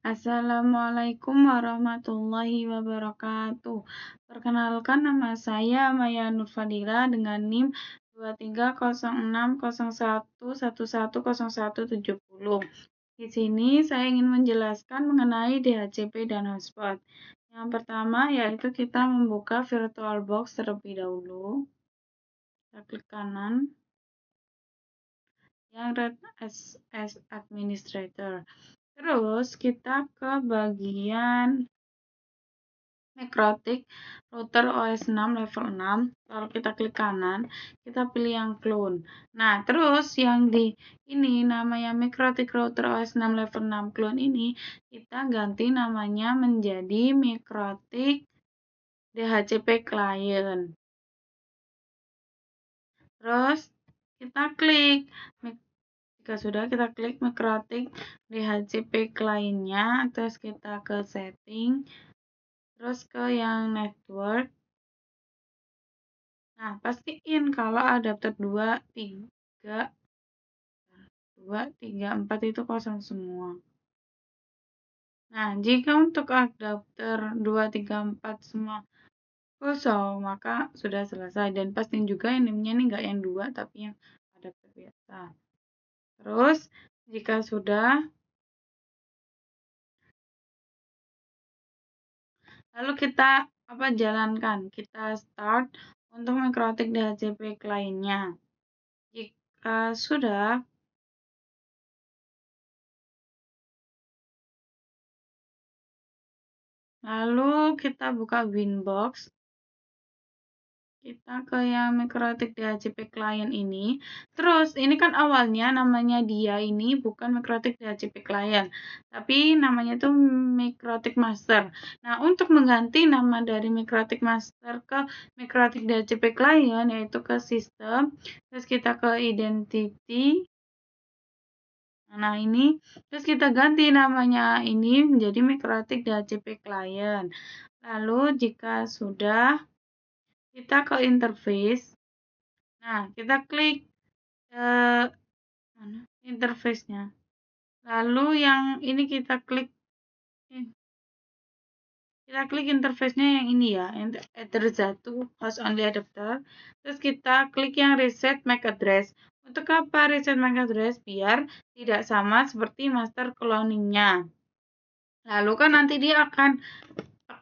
Assalamualaikum warahmatullahi wabarakatuh. Perkenalkan nama saya Maya Nurfadila dengan NIM 2306011170. Di sini saya ingin menjelaskan mengenai DHCP dan hotspot. Yang pertama yaitu kita membuka VirtualBox terlebih dahulu. Kita klik kanan. Yang red as administrator. Terus kita ke bagian Mikrotik router OS 6 level 6, lalu kita klik kanan, kita pilih yang clone. Nah, terus yang di ini namanya Mikrotik router OS 6 level 6 clone ini kita ganti namanya menjadi Mikrotik DHCP client. Terus kita klik, jika sudah kita klik Mikrotik DHCP client-nya, terus kita ke setting, terus ke yang network. Nah, pastiin kalau adapter 2, 3, 4 itu kosong semua. Nah, jika untuk adapter 2, 3, 4 semua kosong, maka sudah selesai. Dan pastiin juga NIM-nya ini enggak yang 2, tapi yang adapter biasa. Terus, jika sudah, lalu kita jalankan. Kita start untuk Mikrotik DHCP client-nya. Jika sudah, lalu kita buka Winbox. Kita ke yang Mikrotik DHCP client ini. Terus ini kan awalnya namanya dia ini bukan Mikrotik DHCP client, tapi namanya itu Mikrotik master. Nah, untuk mengganti nama dari Mikrotik master ke Mikrotik DHCP client yaitu ke sistem, terus kita ke identity. Nah, ini terus kita ganti namanya ini menjadi Mikrotik DHCP client. Lalu jika sudah, kita ke interface. Nah, kita klik mana interface-nya. Lalu yang ini kita klik interface-nya yang ini ya, address 1 host only adapter. Terus kita klik yang reset MAC address. Untuk apa reset MAC address? Biar tidak sama seperti master cloning-nya. Lalu kan nanti dia akan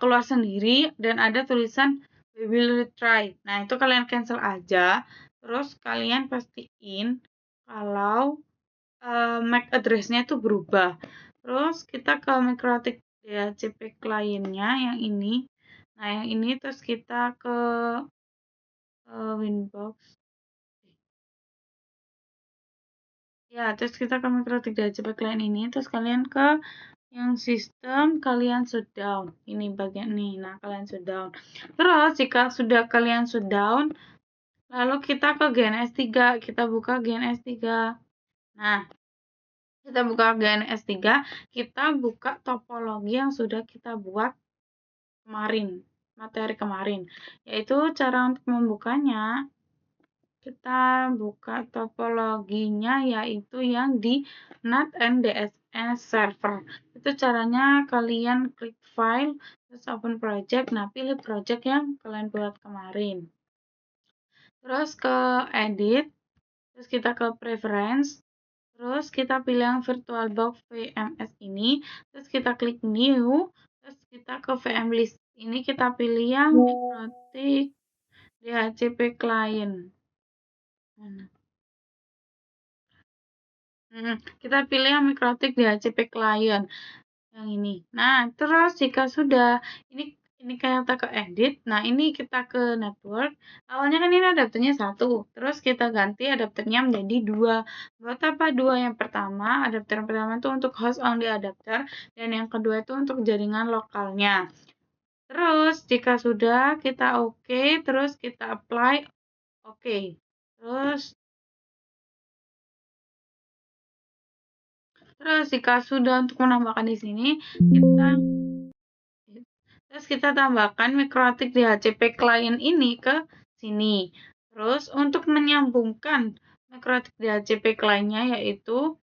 keluar sendiri dan ada tulisan we will retry. Nah, itu kalian cancel aja. Terus kalian pastiin kalau MAC address-nya itu berubah. Terus kita ke Mikrotik DHCP client-nya yang ini. Nah, yang ini terus kita ke Winbox. Ya, terus kita ke Mikrotik DHCP client ini, terus kalian ke yang sistem, kalian shutdown. Ini bagian nih. Nah, kalian shutdown. Terus jika sudah kalian shutdown, lalu kita ke GNS3, kita buka GNS3. Nah, kita buka GNS3, kita buka topologi yang sudah kita buat kemarin, materi kemarin. Yaitu cara untuk membukanya, kita buka topologinya yaitu yang di NAT and DSS server. Itu caranya kalian klik file, terus open project, nah pilih project yang kalian buat kemarin. Terus ke edit, terus kita ke preference, terus kita pilih yang VirtualBox VMS ini, terus kita klik new, terus kita ke VM list. Ini kita pilih yang Mikrotik DHCP client. Kita pilih yang Mikrotik DHCP client yang ini. Nah, terus jika sudah ini kita ke edit. Nah, ini kita ke network. Awalnya kan ini adapternya 1. Terus kita ganti adapternya menjadi 2. Buat apa 2? Yang pertama, adapter yang pertama itu untuk host only adapter dan yang kedua itu untuk jaringan lokalnya. Terus jika sudah kita oke, terus kita apply oke. Terus jika sudah untuk menambahkan di sini, kita tambahkan Mikrotik DHCP client ini ke sini. Terus untuk menyambungkan Mikrotik DHCP client-nya yaitu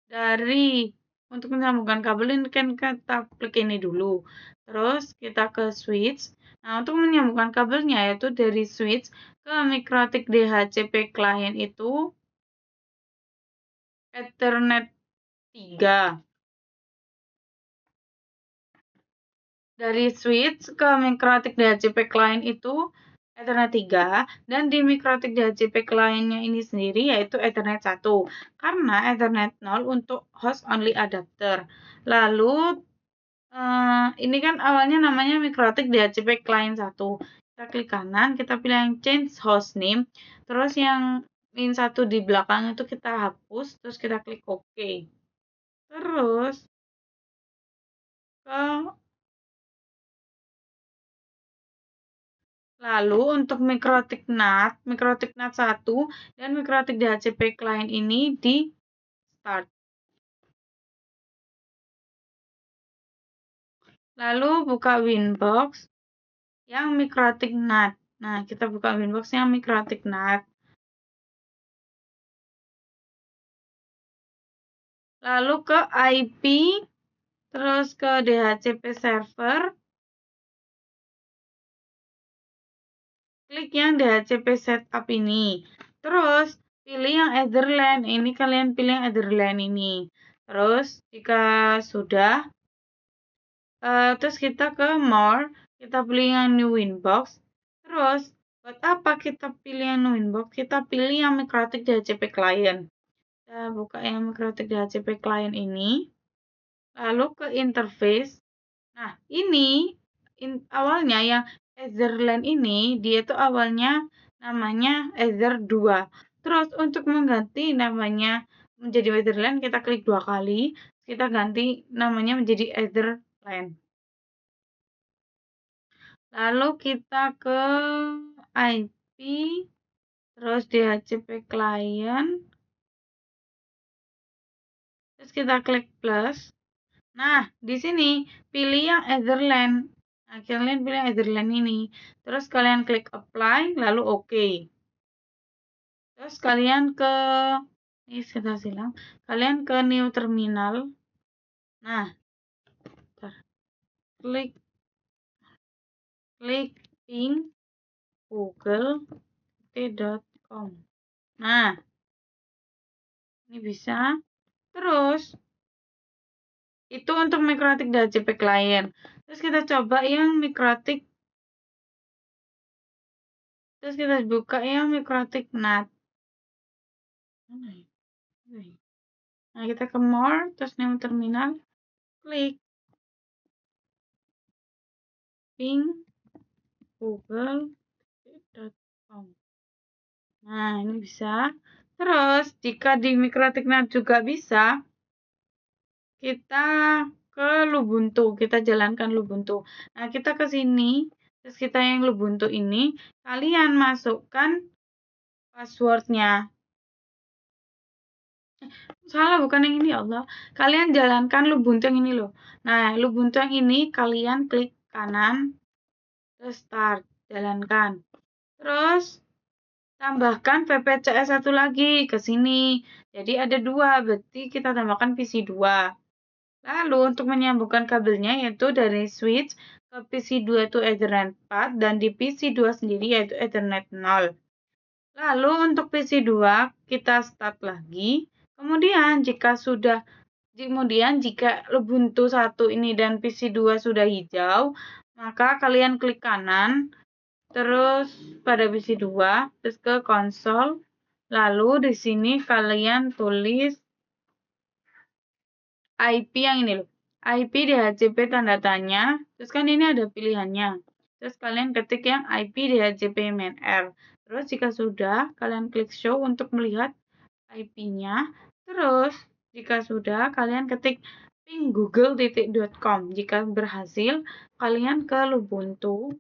dari untuk menyambungkan kabel ini kan kita klik ini dulu. Terus kita ke switch. Nah, untuk menyambungkan kabelnya yaitu dari switch ke Mikrotik DHCP client itu Ethernet 3. Dari switch ke Mikrotik DHCP client itu Ethernet 3 dan di Mikrotik DHCP client-nya ini sendiri yaitu Ethernet 1 karena Ethernet 0 untuk host only adapter. Lalu ini kan awalnya namanya Mikrotik DHCP client 1. Kita klik kanan, kita pilih yang change host name, terus yang min 1 di belakang itu kita hapus, terus kita klik OK. Terus lalu untuk Mikrotik NAT 1 dan Mikrotik DHCP client ini di start. Lalu buka Winbox yang Mikrotik NAT. Nah, kita buka Winbox yang Mikrotik NAT. Lalu ke IP, terus ke DHCP server. Klik yang DHCP setup ini. Terus pilih yang Etherland. Ini kalian pilih yang Etherland ini. Terus jika sudah, terus kita ke more, kita pilih yang new Winbox. Terus buat apa kita pilih yang new Winbox? Kita pilih yang Mikrotik DHCP client. Kita buka yang Mikrotik DHCP client ini. Lalu ke interface. Nah, ini awalnya yang Etherland ini dia tuh awalnya namanya Ether 2. Terus untuk mengganti namanya menjadi Etherland kita klik 2 kali, kita ganti namanya menjadi Etherland. Lalu kita ke IP, terus DHCP client, terus kita klik plus. Nah, di sini pilih yang Etherland. Nah, kalian pilih Etherland ini. Terus kalian klik apply, lalu OK. Terus kalian ke, ini sudah silang, kalian ke new terminal. Nah, klik ping google.com. Nah, ini bisa. Terus, itu untuk Mikrotik DHCP client. Terus kita coba yang Mikrotik. Terus kita buka yang Mikrotik NAT. Nah, kita ke more, terus new terminal, klik ping google.com. Nah, ini bisa. Terus, jika di Mikrotik NAT juga bisa, kita ke Lubuntu, kita jalankan Lubuntu. Nah, kita ke sini, terus kita yang Lubuntu ini, kalian masukkan passwordnya. Salah, bukan yang ini, ya Allah. Kalian jalankan Lubuntu yang ini loh. Nah, Lubuntu yang ini kalian klik kanan, terus start, jalankan. Terus tambahkan VPCS 1 lagi ke sini. Jadi ada 2, berarti kita tambahkan PC 2. Lalu untuk menyambungkan kabelnya yaitu dari switch ke PC 2 itu Ethernet 4 dan di PC 2 sendiri yaitu Ethernet 0. Lalu untuk PC 2 kita start lagi. Kemudian jika Ubuntu 1 ini dan PC 2 sudah hijau, maka kalian klik kanan, terus pada PC 2, terus ke konsol, lalu di sini kalian tulis IP yang ini loh, IP DHCP tanda tanya, terus kan ini ada pilihannya, terus kalian ketik yang IP DHCP main R, terus jika sudah, kalian klik show untuk melihat IP-nya, terus jika sudah, kalian ketik ping google.com. Jika berhasil, kalian ke Lubuntu,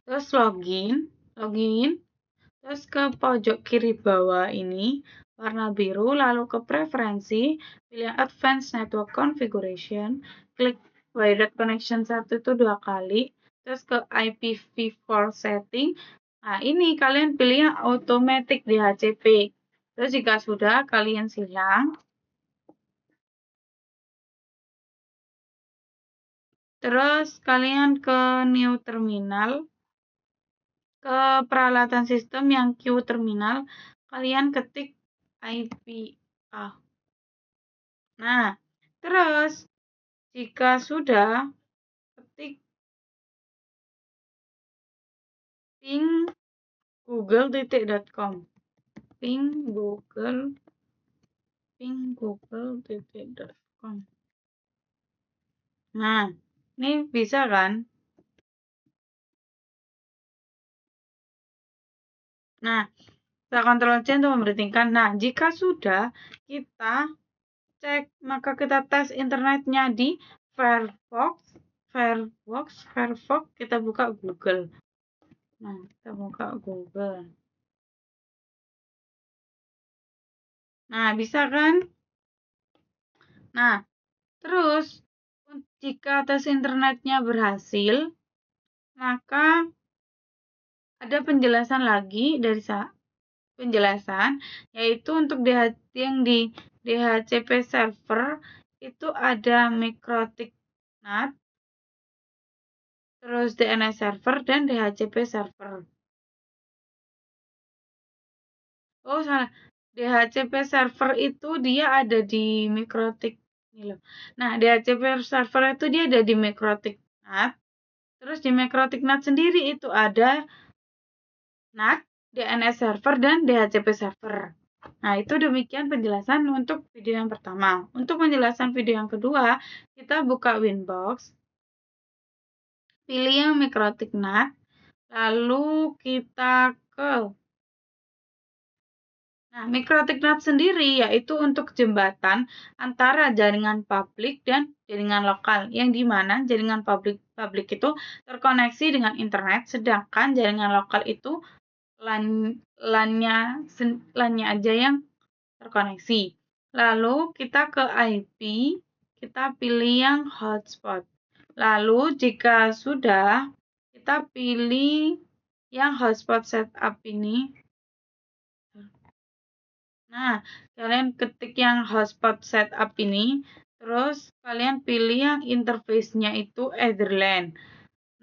terus login, terus ke pojok kiri bawah ini, warna biru, lalu ke preferensi, pilih Advanced Network Configuration, klik Wired Connection 1 itu 2 kali, terus ke IPv4 setting. Nah, ini kalian pilih yang Automatic DHCP. Terus jika sudah, kalian silang. terus kalian ke new terminal, ke peralatan sistem yang Q terminal, kalian ketik IPA. Nah, terus jika sudah, ketik ping google.com, ping google.com. Nah, ini bisa kan? Nah, kita Ctrl C untuk memberhentikan. Nah, jika sudah, kita cek, maka kita tes internetnya di Firefox, kita buka Google. Nah, kita buka Google. Nah, bisa kan? Nah, terus jika tes internetnya berhasil, maka ada penjelasan lagi dari penjelasan, yaitu untuk yang di DHCP server itu ada MikroTik NAT, terus DNS server dan DHCP server. Oh, salah. DHCP server itu dia ada di MikroTik ini loh. Nah, DHCP server itu dia ada di MikroTik NAT. Terus di MikroTik NAT sendiri itu ada NAT, DNS server dan DHCP server. Nah, itu demikian penjelasan untuk video yang pertama. Untuk penjelasan video yang kedua, kita buka Winbox, pilih yang MikroTik NAT, lalu kita ke MikroTik NAT sendiri yaitu untuk jembatan antara jaringan publik dan jaringan lokal, yang dimana jaringan publik itu terkoneksi dengan internet, sedangkan jaringan lokal itu LAN-nya aja yang terkoneksi. Lalu kita ke IP, kita pilih yang hotspot. Lalu jika sudah, kita pilih yang hotspot setup ini. Nah, kalian ketik yang hotspot setup ini, terus kalian pilih yang interface-nya itu Etherland.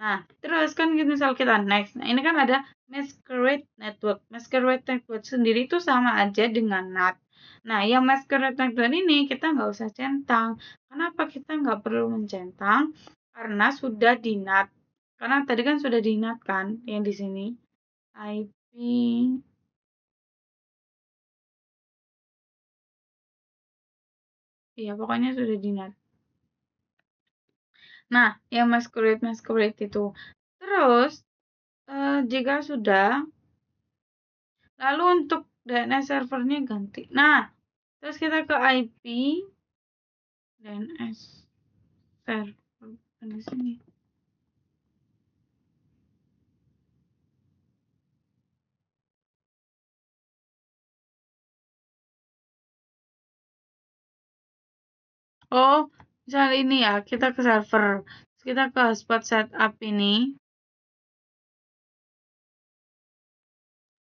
Nah, terus kan misal kita next. Nah, ini kan ada Masquerade Network. Masquerade Network sendiri itu sama aja dengan NAT. Nah, yang Masquerade Network ini kita nggak usah centang. Kenapa kita nggak perlu mencentang? Karena sudah di NAT. Karena tadi kan sudah di NAT kan, yang di sini. IP. Iya, pokoknya sudah di NAT. Nah, yang Masquerade itu. Terus, jika sudah, lalu untuk DNS servernya ganti. Nah, terus kita ke IP DNS server di sini. Oh, misal ini ya, kita ke server. Terus kita ke hotspot setup ini.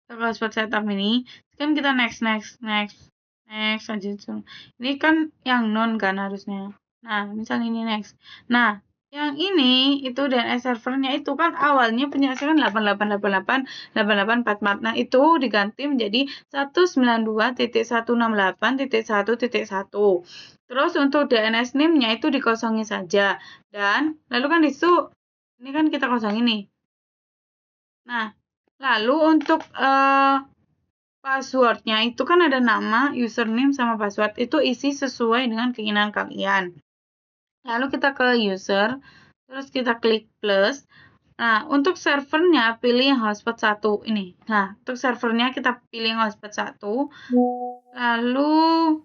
Kita ke hotspot setup ini. Kan kita next aja. Ini kan yang non kan harusnya. Nah, misal ini next. Nah, yang ini itu DNS servernya itu kan awalnya penjelasan 88888844. Nah, itu diganti menjadi 192.168.1.1. Terus untuk DNS name-nya itu dikosongi saja. Dan lalu kan di situ ini kan kita kosongin nih. Nah, lalu untuk passwordnya itu kan ada nama, username, sama password. Itu isi sesuai dengan keinginan kalian. Lalu kita ke user, terus kita klik plus. Nah, untuk servernya pilih yang hotspot 1 ini. Nah, untuk servernya kita pilih yang hotspot 1. Lalu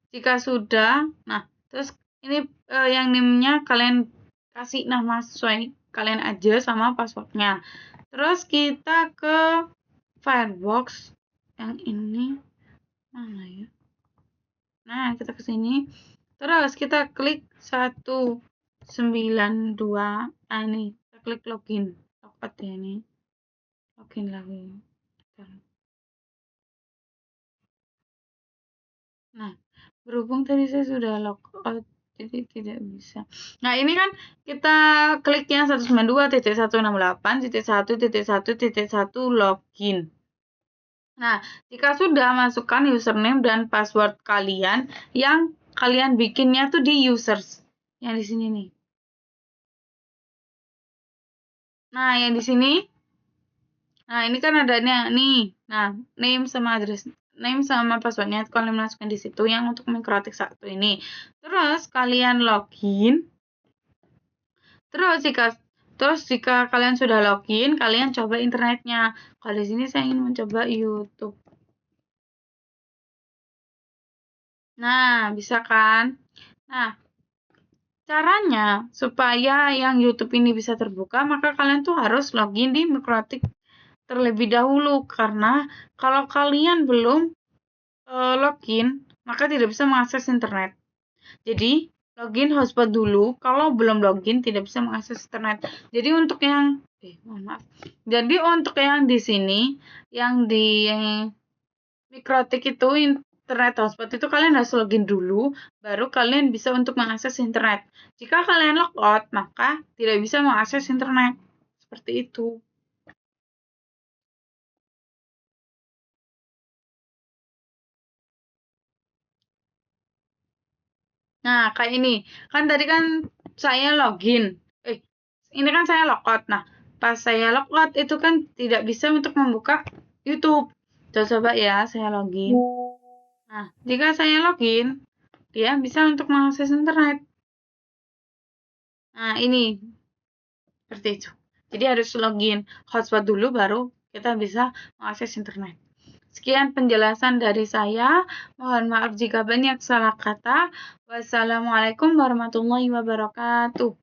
jika sudah, nah, terus ini yang name-nya kalian kasih nama sesuai kalian aja sama passwordnya. Terus kita ke Firefox yang ini mana ya? Nah, kita ke sini. Terus kita klik 192. Nah, ini kita klik login. Logout ya ini. Login lagi. Nah, berhubung tadi saya sudah logout jadi tidak bisa. Nah, ini kan kita klik yang 192.168.1.1.1 login. Nah, jika sudah, masukkan username dan password kalian yang kalian bikinnya tuh di users. Yang di sini nih. Nah, yang di sini. Nah, ini kan adanya nih. Nah, name sama address. Name sama passwordnya kalian masukkan di situ yang untuk Mikrotik 1 ini. Terus kalian login. Terus jika kalian sudah login, kalian coba internetnya. Kalau di sini saya ingin mencoba YouTube. Nah, bisa kan? Nah, caranya supaya yang YouTube ini bisa terbuka, maka kalian tuh harus login di Mikrotik terlebih dahulu. Karena kalau kalian belum login, maka tidak bisa mengakses internet. Jadi, login hotspot dulu. Kalau belum login, tidak bisa mengakses internet. Jadi, untuk yang mohon maaf. Jadi, untuk yang di sini, yang di Mikrotik itu internet hotspot itu kalian harus login dulu, baru kalian bisa untuk mengakses internet. Jika kalian logout, maka tidak bisa mengakses internet. Seperti itu. Nah, kayak ini. Kan tadi kan saya login. Ini kan saya logout. Nah, pas saya logout itu kan tidak bisa untuk membuka YouTube. Coba ya, saya login. Nah, jika saya login, dia bisa untuk mengakses internet. Nah, ini seperti itu. Jadi harus login hotspot dulu baru kita bisa mengakses internet. Sekian penjelasan dari saya. Mohon maaf jika banyak salah kata. Wassalamualaikum warahmatullahi wabarakatuh.